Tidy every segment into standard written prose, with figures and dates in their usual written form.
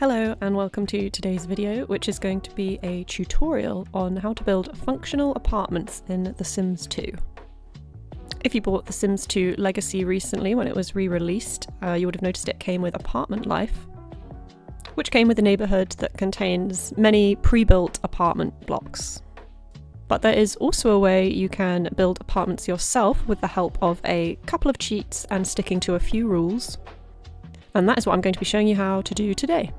Hello and welcome to today's video, which is going to be a tutorial on how to build functional apartments in The Sims 2. If you bought The Sims 2 Legacy recently when it was re-released, you would have noticed it came with Apartment Life, which came with a neighbourhood that contains many pre-built apartment blocks. But there is also a way you can build apartments yourself with the help of a couple of cheats and sticking to a few rules. And that is what I'm going to be showing you how to do today.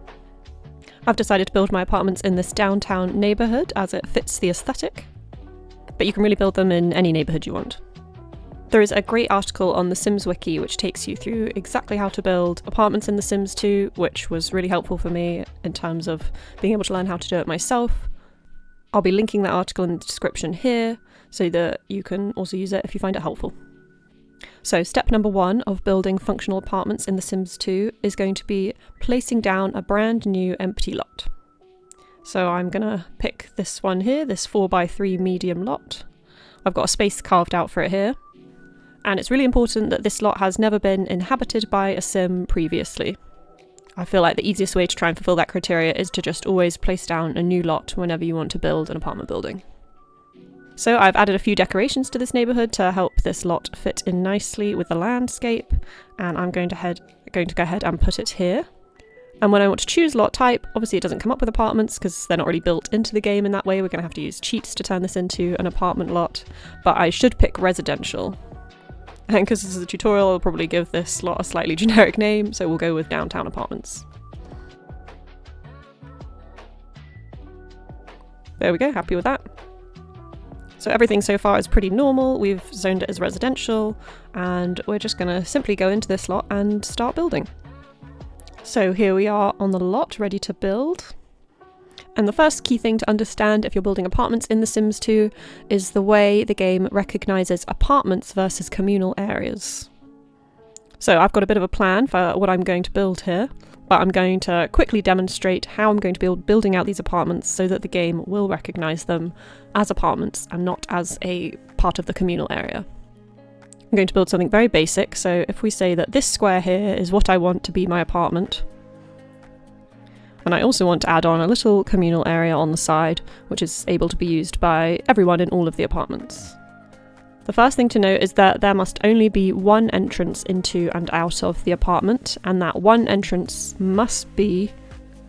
I've decided to build my apartments in this downtown neighbourhood as it fits the aesthetic, but you can really build them in any neighbourhood you want. There is a great article on the Sims Wiki which takes you through exactly how to build apartments in The Sims 2, which was really helpful for me in terms of being able to learn how to do it myself. I'll be linking that article in the description here so that you can also use it if you find it helpful. So step number 1 of building functional apartments in The Sims 2 is going to be placing down a brand new empty lot. So I'm gonna pick this one here, this 4x3 medium lot. I've got a space carved out for it here. And it's really important that this lot has never been inhabited by a Sim previously. I feel like the easiest way to try and fulfill that criteria is to just always place down a new lot whenever you want to build an apartment building. So I've added a few decorations to this neighbourhood to help this lot fit in nicely with the landscape, and I'm going to go ahead and put it here. And when I want to choose lot type, obviously it doesn't come up with apartments because they're not really built into the game in that way. We're going to have to use cheats to turn this into an apartment lot, but I should pick residential. And because this is a tutorial, I'll probably give this lot a slightly generic name, so we'll go with downtown apartments. There we go, happy with that. So everything so far is pretty normal. We've zoned it as residential, and we're just going to simply go into this lot and start building. So here we are on the lot, ready to build. And the first key thing to understand if you're building apartments in The Sims 2 is the way the game recognises apartments versus communal areas. So I've got a bit of a plan for what I'm going to build here, but I'm going to quickly demonstrate how I'm going to be building out these apartments so that the game will recognise them as apartments and not as a part of the communal area. I'm going to build something very basic, so if we say that this square here is what I want to be my apartment, and I also want to add on a little communal area on the side, which is able to be used by everyone in all of the apartments. The first thing to note is that there must only be one entrance into and out of the apartment, and that one entrance must be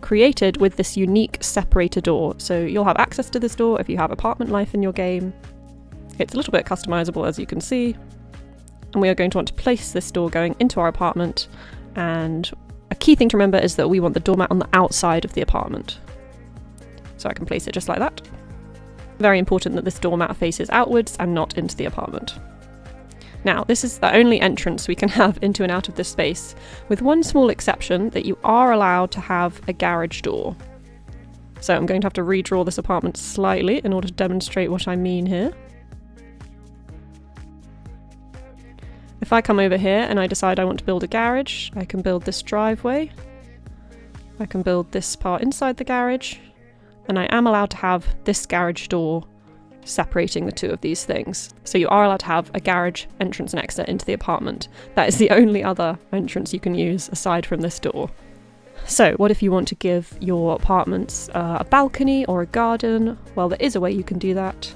created with this unique separator door. So you'll have access to this door if you have Apartment Life in your game. It's a little bit customizable, as you can see. And we are going to want to place this door going into our apartment, and a key thing to remember is that we want the doormat on the outside of the apartment. So I can place it just like that. Very important that this doormat faces outwards and not into the apartment. Now, this is the only entrance we can have into and out of this space, with one small exception that you are allowed to have a garage door. So I'm going to have to redraw this apartment slightly in order to demonstrate what I mean here. If I come over here and I decide I want to build a garage, I can build this driveway. I can build this part inside the garage. And I am allowed to have this garage door separating the two of these things. So you are allowed to have a garage entrance and exit into the apartment. That is the only other entrance you can use aside from this door. So what if you want to give your apartments a balcony or a garden? Well, there is a way you can do that.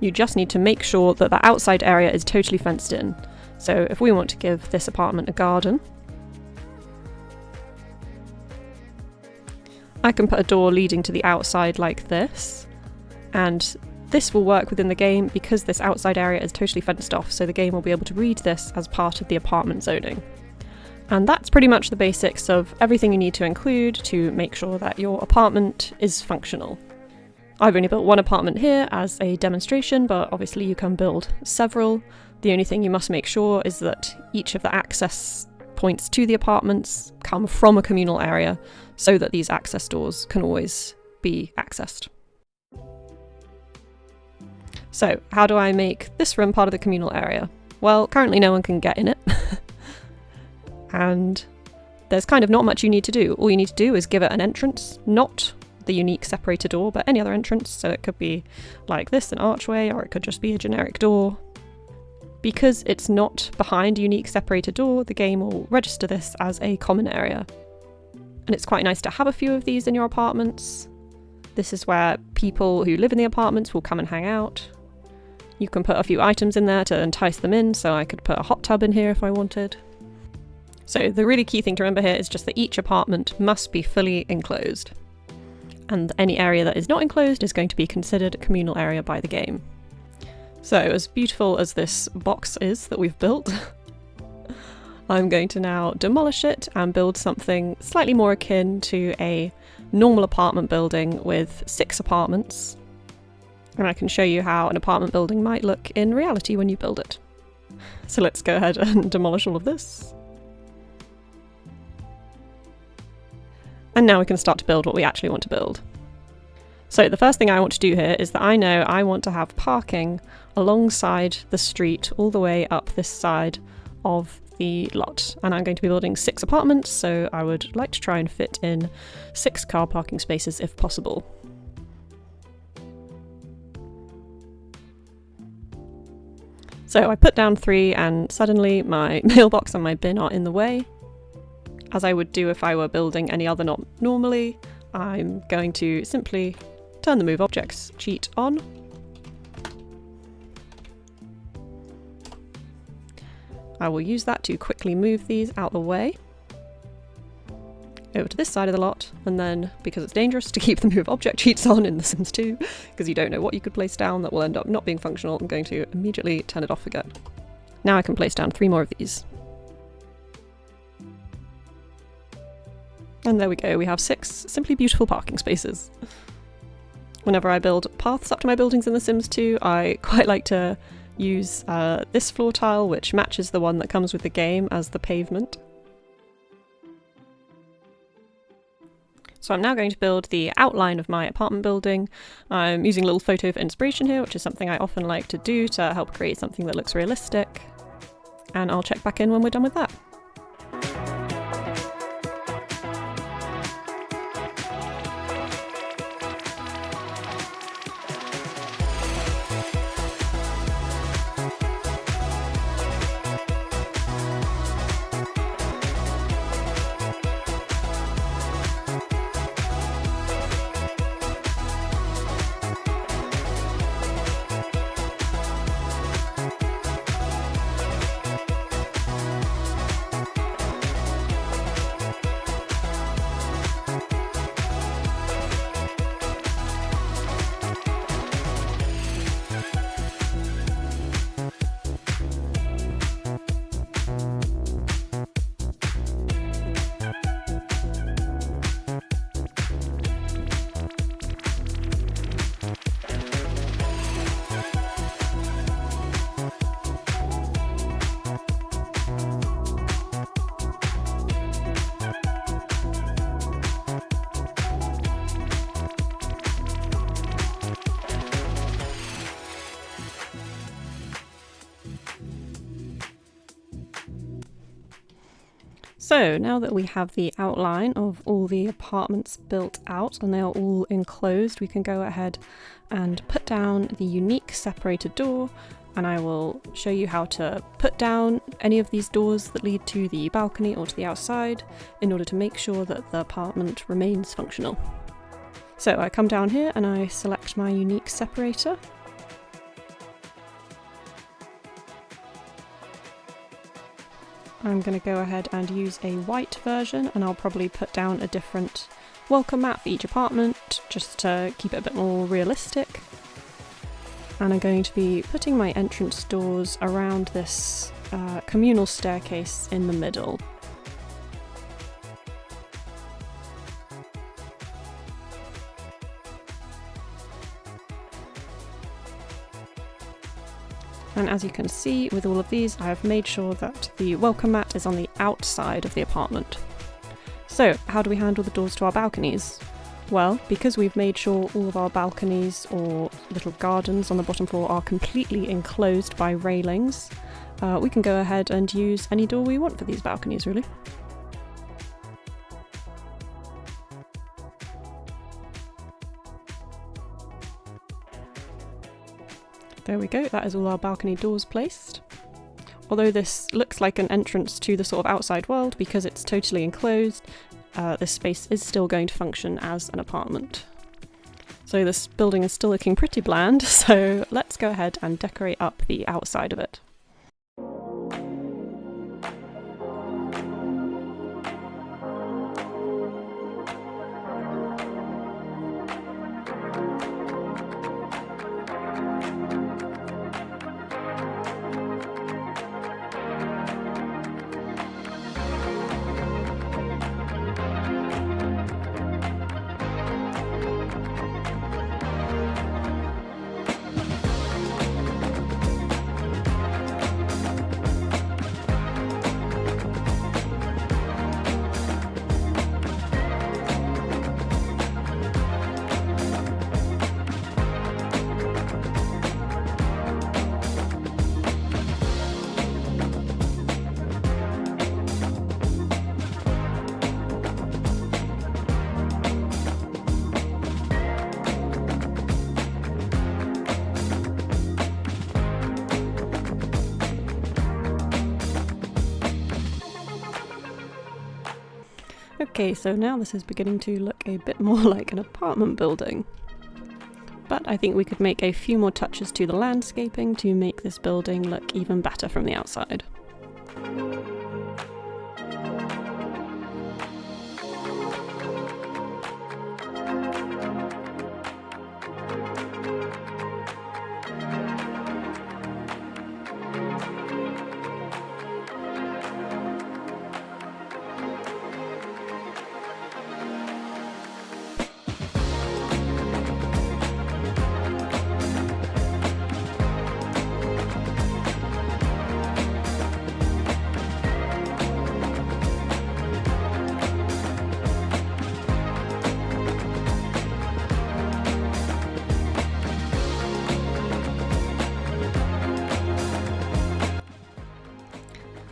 You just need to make sure that the outside area is totally fenced in. So if we want to give this apartment a garden, I can put a door leading to the outside like this, and this will work within the game because this outside area is totally fenced off, so the game will be able to read this as part of the apartment zoning. And that's pretty much the basics of everything you need to include to make sure that your apartment is functional. I've only built one apartment here as a demonstration, but obviously you can build several. The only thing you must make sure is that each of the access points to the apartments come from a communal area so that these access doors can always be accessed. So how do I make this room part of the communal area? Well, currently no one can get in it. And there's kind of not much you need to do. All you need to do is give it an entrance, not the unique separator door, but any other entrance. So it could be like this, an archway, or it could just be a generic door. Because it's not behind a unique separator door, the game will register this as a common area. And it's quite nice to have a few of these in your apartments. This is where people who live in the apartments will come and hang out. You can put a few items in there to entice them in, so I could put a hot tub in here if I wanted. So the really key thing to remember here is just that each apartment must be fully enclosed. And any area that is not enclosed is going to be considered a communal area by the game. So as beautiful as this box is that we've built, I'm going to now demolish it and build something slightly more akin to a normal apartment building with 6 apartments. And I can show you how an apartment building might look in reality when you build it. So let's go ahead and demolish all of this. And now we can start to build what we actually want to build. So the first thing I want to do here is that I know I want to have parking alongside the street all the way up this side of the lot. And I'm going to be building 6 apartments, so I would like to try and fit in 6 car parking spaces if possible. So I put down 3 and suddenly my mailbox and my bin are in the way. As I would do if I were building any other lot normally, I'm going to simply turn the Move Objects cheat on. I will use that to quickly move these out the way over to this side of the lot, and then, because it's dangerous to keep the Move Object cheats on in The Sims 2, because you don't know what you could place down that will end up not being functional, I'm going to immediately turn it off again. Now I can place down 3 more of these. And there we go, we have 6 simply beautiful parking spaces. Whenever I build paths up to my buildings in The Sims 2, I quite like to use this floor tile, which matches the one that comes with the game, as the pavement. So I'm now going to build the outline of my apartment building. I'm using a little photo for inspiration here, which is something I often like to do to help create something that looks realistic. And I'll check back in when we're done with that. So now that we have the outline of all the apartments built out and they are all enclosed, we can go ahead and put down the unique separator door, and I will show you how to put down any of these doors that lead to the balcony or to the outside in order to make sure that the apartment remains functional. So I come down here and I select my unique separator. I'm going to go ahead and use a white version, and I'll probably put down a different welcome mat for each apartment just to keep it a bit more realistic. And I'm going to be putting my entrance doors around this communal staircase in the middle. And as you can see with all of these, I have made sure that the welcome mat is on the outside of the apartment. So how do we handle the doors to our balconies? Well, because we've made sure all of our balconies or little gardens on the bottom floor are completely enclosed by railings, we can go ahead and use any door we want for these balconies, really. There we go, that is all our balcony doors placed. Although this looks like an entrance to the sort of outside world, because it's totally enclosed, this space is still going to function as an apartment. So this building is still looking pretty bland, so let's go ahead and decorate up the outside of it. Okay, so now this is beginning to look a bit more like an apartment building. But I think we could make a few more touches to the landscaping to make this building look even better from the outside.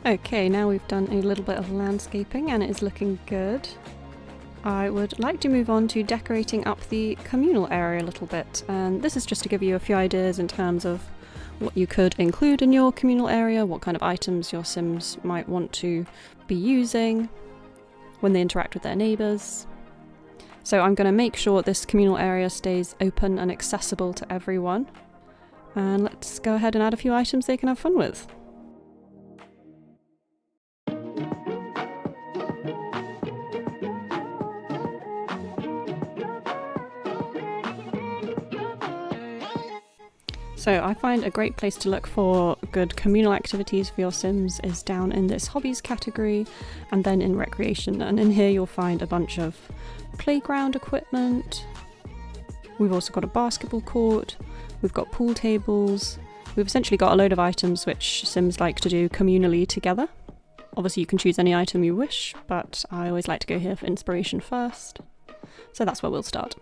Okay, now we've done a little bit of landscaping and it is looking good. I would like to move on to decorating up the communal area a little bit, and this is just to give you a few ideas in terms of what you could include in your communal area, what kind of items your Sims might want to be using when they interact with their neighbours. So I'm going to make sure this communal area stays open and accessible to everyone, and let's go ahead and add a few items they can have fun with. So I find a great place to look for good communal activities for your Sims is down in this hobbies category and then in recreation, and in here you'll find a bunch of playground equipment. We've also got a basketball court, we've got pool tables, we've essentially got a load of items which Sims like to do communally together. Obviously you can choose any item you wish, but I always like to go here for inspiration first, so that's where we'll start.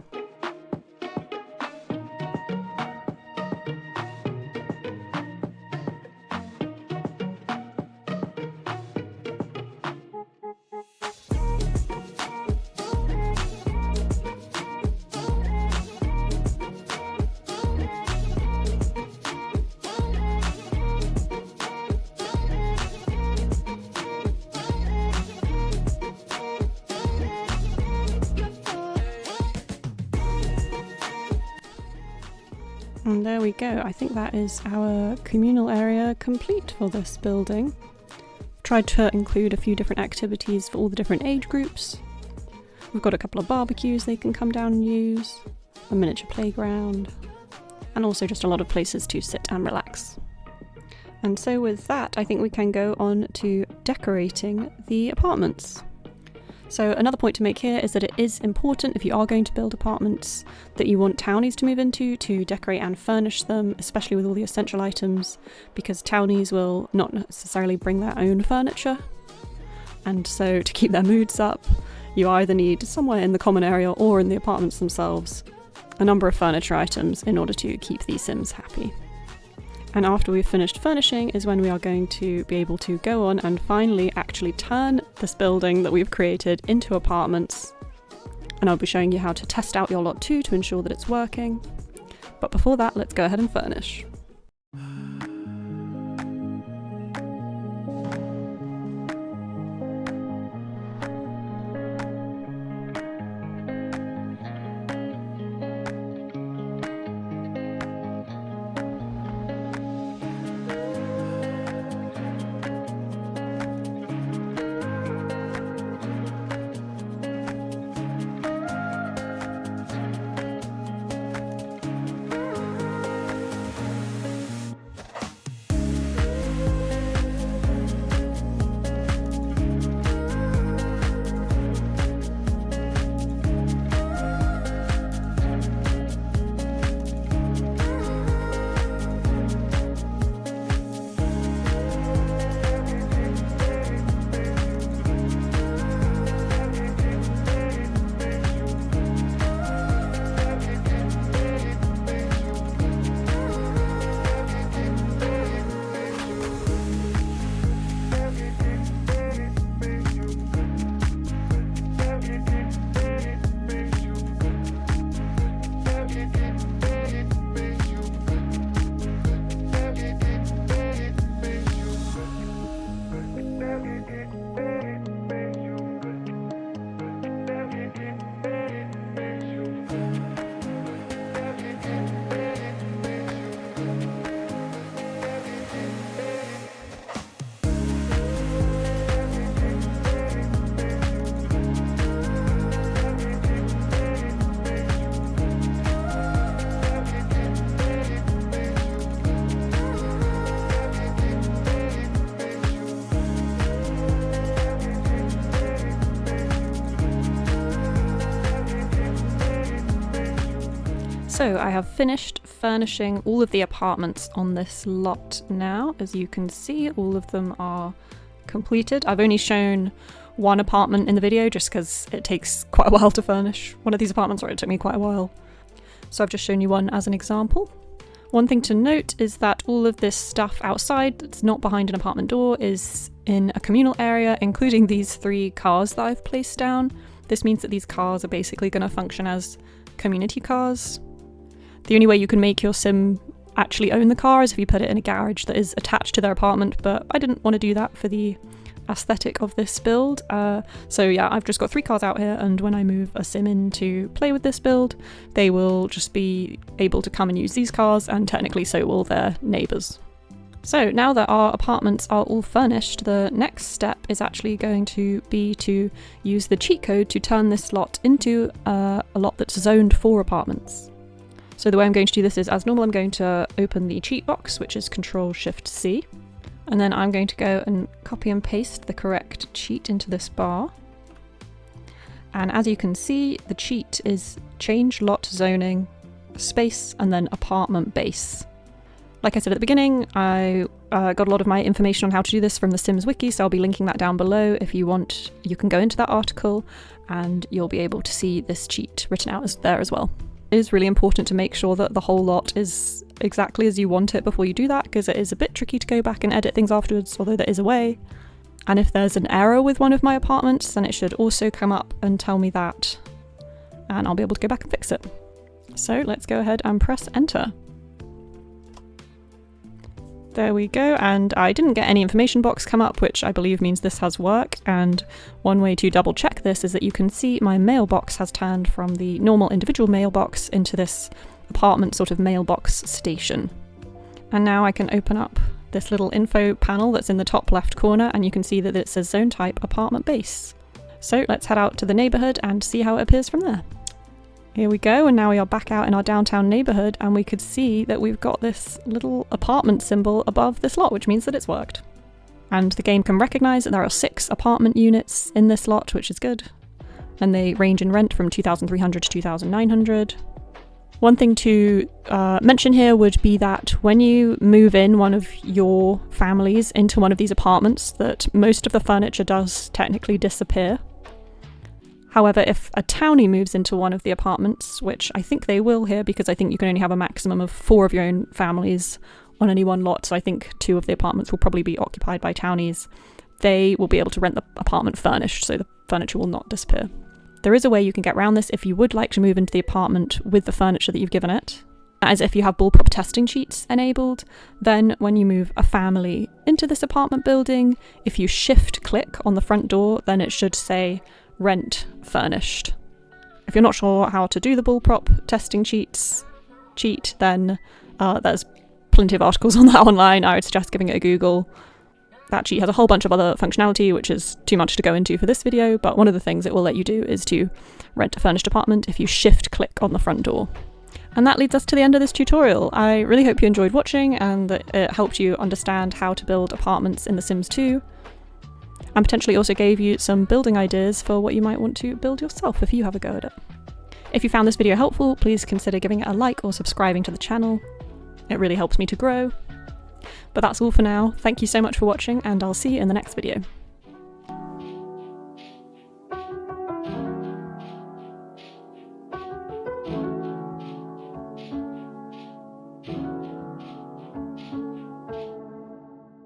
And there we go, I think that is our communal area complete for this building. Tried to include a few different activities for all the different age groups. We've got a couple of barbecues they can come down and use, a miniature playground, and also just a lot of places to sit and relax. And so with that, I think we can go on to decorating the apartments. So another point to make here is that it is important, if you are going to build apartments that you want townies to move into, to decorate and furnish them, especially with all the essential items, because townies will not necessarily bring their own furniture. And so to keep their moods up, you either need somewhere in the common area or in the apartments themselves a number of furniture items in order to keep these Sims happy. And after we've finished furnishing is when we are going to be able to go on and finally actually turn this building that we've created into apartments. And I'll be showing you how to test out your lot too to ensure that it's working. But before that, let's go ahead and furnish. So I have finished furnishing all of the apartments on this lot now. As you can see, all of them are completed. I've only shown one apartment in the video just because it takes quite a while to furnish one of these apartments, or it took me quite a while. So I've just shown you one as an example. One thing to note is that all of this stuff outside that's not behind an apartment door is in a communal area, including these 3 cars that I've placed down. This means that these cars are basically going to function as community cars. The only way you can make your sim actually own the car is if you put it in a garage that is attached to their apartment, but I didn't want to do that for the aesthetic of this build. So yeah, I've just got 3 cars out here, and when I move a sim in to play with this build, they will just be able to come and use these cars, and technically so will their neighbours. So now that our apartments are all furnished, the next step is actually going to be to use the cheat code to turn this lot into a lot that's zoned for apartments. So the way I'm going to do this is, as normal, I'm going to open the cheat box, which is Control-Shift-C, and then I'm going to go and copy and paste the correct cheat into this bar. And as you can see, the cheat is change lot zoning, space, and then apartment base. Like I said at the beginning, I got a lot of my information on how to do this from the Sims wiki, so I'll be linking that down below. If you want, you can go into that article and you'll be able to see this cheat written out there as well. It is really important to make sure that the whole lot is exactly as you want it before you do that, because it is a bit tricky to go back and edit things afterwards, although there is a way. And if there's an error with one of my apartments, then it should also come up and tell me that, and I'll be able to go back and fix it. So let's go ahead and press enter. There we go, and I didn't get any information box come up, which I believe means this has work, and one way to double check this is that you can see my mailbox has turned from the normal individual mailbox into this apartment sort of mailbox station. And now I can open up this little info panel that's in the top left corner, and you can see that it says zone type apartment base. So let's head out to the neighbourhood and see how it appears from there. Here we go, and now we are back out in our downtown neighbourhood, and we could see that we've got this little apartment symbol above this lot, which means that it's worked. And the game can recognise that there are 6 apartment units in this lot, which is good. And they range in rent from 2,300 to 2,900. One thing to mention here would be that when you move in one of your families into one of these apartments, that most of the furniture does technically disappear. However, if a townie moves into one of the apartments, which I think they will here, because I think you can only have a maximum of 4 of your own families on any one lot, so I think 2 of the apartments will probably be occupied by townies, they will be able to rent the apartment furnished, so the furniture will not disappear. There is a way you can get around this if you would like to move into the apartment with the furniture that you've given it. As if you have bullprop testing cheats enabled, then when you move a family into this apartment building, if you shift click on the front door, then it should say rent furnished. If you're not sure how to do the bullprop testing cheat, then there's plenty of articles on that online. I would suggest giving it a Google. That cheat has a whole bunch of other functionality, which is too much to go into for this video, but one of the things it will let you do is to rent a furnished apartment if you shift click on the front door. And that leads us to the end of this tutorial. I really hope you enjoyed watching and that it helped you understand how to build apartments in The Sims 2. And potentially also gave you some building ideas for what you might want to build yourself if you have a go at it. If you found this video helpful, please consider giving it a like or subscribing to the channel. It really helps me to grow. But that's all for now. Thank you so much for watching, and I'll see you in the next video.